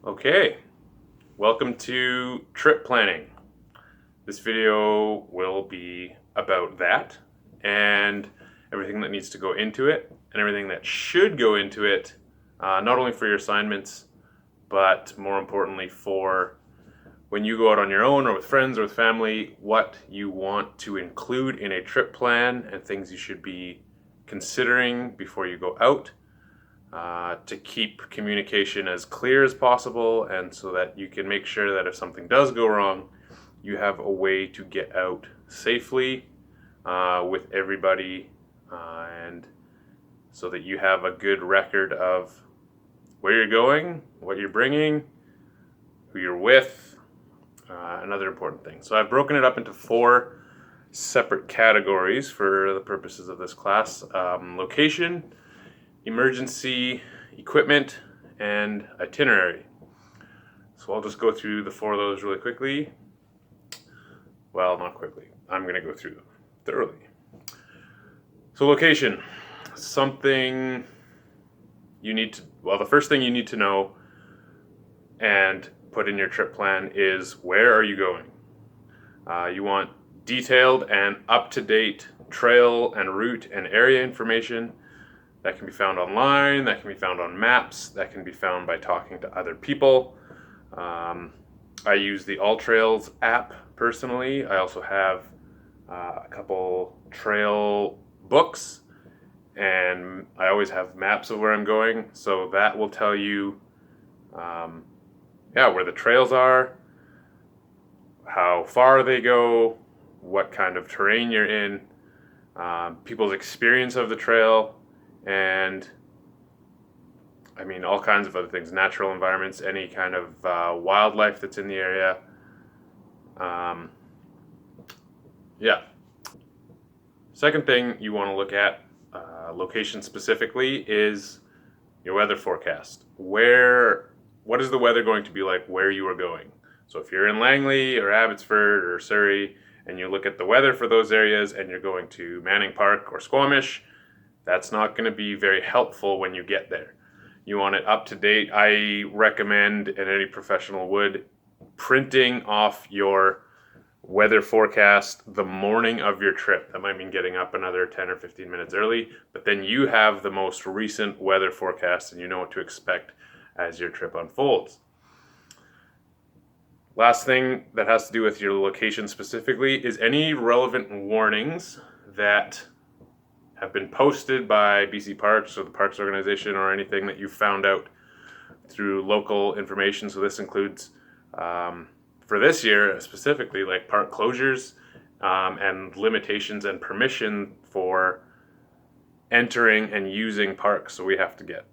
Okay, welcome to trip planning. This video will be about that and everything that needs to go into it and everything that should go into it, not only for your assignments, but more importantly for when you go out on your own or with friends or with family, what you want to include in a trip plan and things you should be considering before you go out. To keep communication as clear as possible, and so that you can make sure that if something does go wrong, you have a way to get out safely with everybody, and so that you have a good record of where you're going, what you're bringing, who you're with, and other important things. So I've broken it up into 4 separate categories for the purposes of this class: location, emergency, equipment, and itinerary. So I'll just go through the 4 of those really quickly. Well, not quickly. I'm going to go through them thoroughly. So location, something you need to, the first thing you need to know and put in your trip plan is where are you going? You want detailed and up-to-date trail and route and area information. That can be found online, that can be found on maps, that can be found by talking to other people. I use the AllTrails app personally. I also have a couple trail books, and I always have maps of where I'm going. So that will tell you where the trails are, how far they go, what kind of terrain you're in, people's experience of the trail, and all kinds of other things, natural environments, any kind of wildlife that's in the area. Second thing you want to look at, location specifically, is your weather forecast. What is the weather going to be like where you are going? So if you're in Langley or Abbotsford or Surrey and you look at the weather for those areas and you're going to Manning Park or Squamish, that's not going to be very helpful when you get there. You want it up to date. I recommend, and any professional would, printing off your weather forecast the morning of your trip. That might mean getting up another 10 or 15 minutes early, but then you have the most recent weather forecast and you know what to expect as your trip unfolds. Last thing that has to do with your location specifically is any relevant warnings that have been posted by BC Parks or the Parks Organization, or anything that you found out through local information. So this includes, for this year specifically, like park closures and limitations and permission for entering and using parks. So we have to get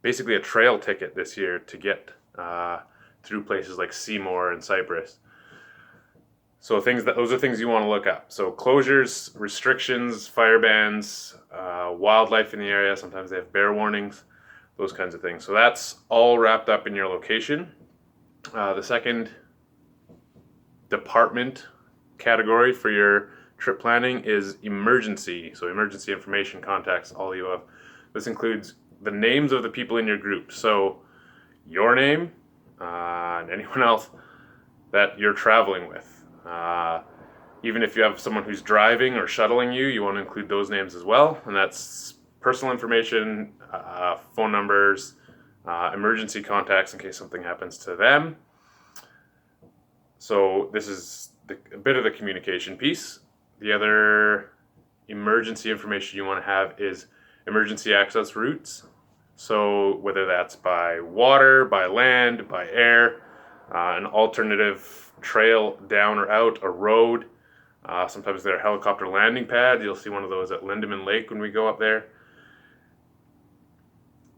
basically a trail ticket this year to get through places like Seymour and Cypress. So those are things you want to look up. So closures, restrictions, fire bans, wildlife in the area. Sometimes they have bear warnings, those kinds of things. So that's all wrapped up in your location. The second department category for your trip planning is emergency. So emergency information, contacts, all you have. This includes the names of the people in your group. So your name and anyone else that you're traveling with. Even if you have someone who's driving or shuttling you, you want to include those names as well. And that's personal information, phone numbers, emergency contacts in case something happens to them. So this is a bit of the communication piece. The other emergency information you want to have is emergency access routes. So whether that's by water, by land, by air, an alternative trail down or out, a road. Sometimes they're a helicopter landing pad. You'll see one of those at Lindeman Lake when we go up there.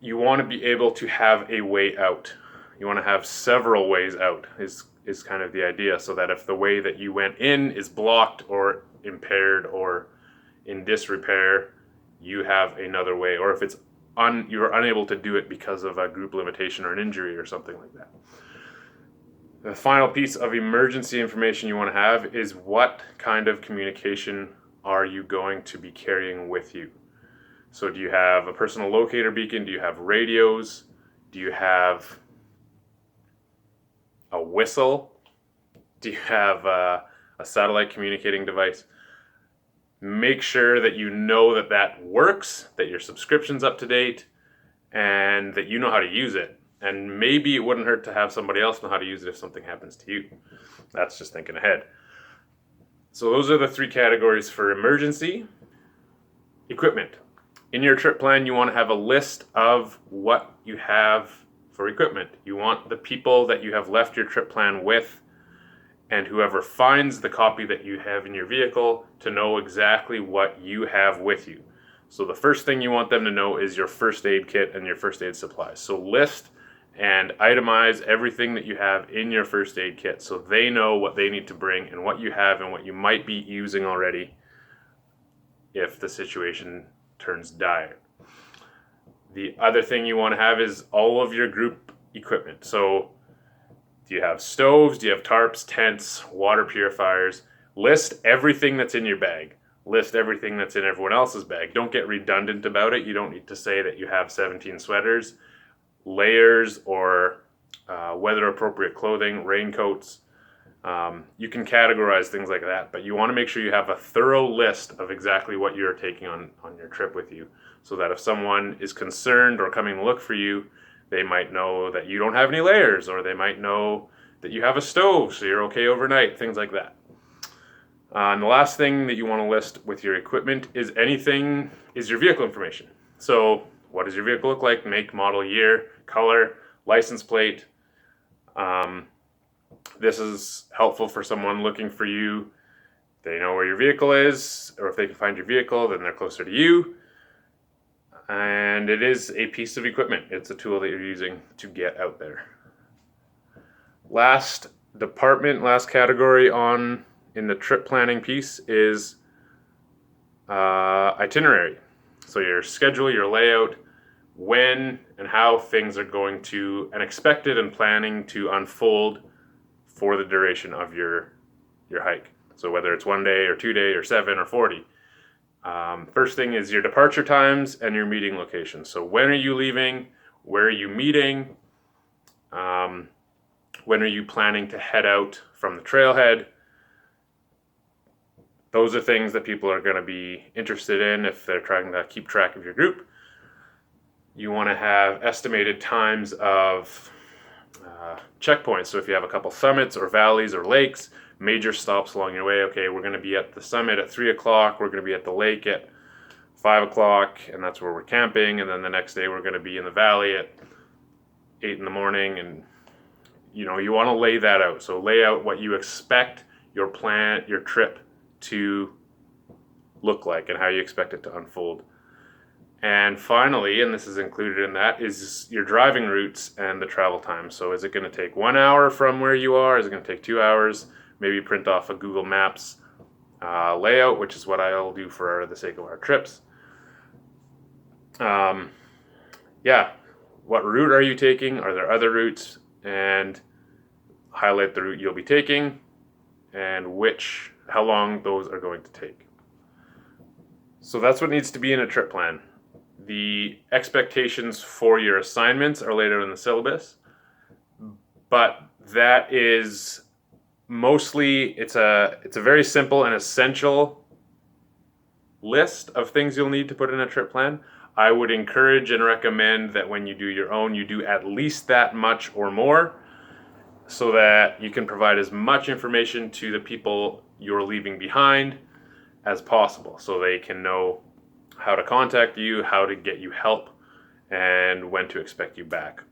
You want to be able to have a way out. You want to have several ways out is kind of the idea, so that if the way that you went in is blocked or impaired or in disrepair, you have another way. Or if it's you're unable to do it because of a group limitation or an injury or something like that. The final piece of emergency information you want to have is what kind of communication are you going to be carrying with you? So do you have a personal locator beacon? Do you have radios? Do you have a whistle? Do you have a satellite communicating device? Make sure that you know that that works, that your subscription's up to date, and that you know how to use it. And maybe it wouldn't hurt to have somebody else know how to use it if something happens to you. That's just thinking ahead. So those are the 3 categories for emergency. Equipment. In your trip plan, you want to have a list of what you have for equipment. You want the people that you have left your trip plan with and whoever finds the copy that you have in your vehicle to know exactly what you have with you. So the first thing you want them to know is your first aid kit and your first aid supplies. So list and itemize everything that you have in your first aid kit so they know what they need to bring and what you have and what you might be using already if the situation turns dire. The other thing you want to have is all of your group equipment. So do you have stoves? Do you have tarps, tents, water purifiers? List everything that's in your bag. List everything that's in everyone else's bag. Don't get redundant about it. You don't need to say that you have 17 sweaters, layers, or weather-appropriate clothing, raincoats. You can categorize things like that, but you want to make sure you have a thorough list of exactly what you're taking on your trip with you, so that if someone is concerned or coming to look for you, they might know that you don't have any layers, or they might know that you have a stove, so you're okay overnight, things like that. And the last thing that you want to list with your equipment is your vehicle information. So what does your vehicle look like? Make, model, year, color, license plate. This is helpful for someone looking for you. They know where your vehicle is, or if they can find your vehicle, then they're closer to you. And it is a piece of equipment. It's a tool that you're using to get out there. Last category in the trip planning piece is itinerary. So your schedule, your layout, when and how things are going to, and expected and planning to unfold for the duration of your hike. So whether it's 1 day or 2 day or 7 or 40. First thing is your departure times and your meeting location. So when are you leaving? Where are you meeting? When are you planning to head out from the trailhead? Those are things that people are going to be interested in if they're trying to keep track of your group. You want to have estimated times of checkpoints. So if you have a couple summits or valleys or lakes, major stops along your way. Okay, we're going to be at the summit at 3 o'clock. We're going to be at the lake at 5 o'clock, and that's where we're camping. And then the next day we're going to be in the valley at 8 in the morning. And you want to lay that out. So lay out what you expect your trip to look like and how you expect it to unfold. And finally, and this is included in that, is your driving routes and the travel time. So is it going to take 1 hour from where you are? Is it going to take 2 hours? Maybe print off a Google Maps layout, which is what I'll do for the sake of our trips. What route are you taking? Are there other routes? And highlight the route you'll be taking and how long those are going to take. So that's what needs to be in a trip plan. The expectations for your assignments are laid out in the syllabus, but that is mostly, it's a very simple and essential list of things you'll need to put in a trip plan. I would encourage and recommend that when you do your own, you do at least that much or more, so that you can provide as much information to the people you're leaving behind as possible, so they can know how to contact you, how to get you help, and when to expect you back.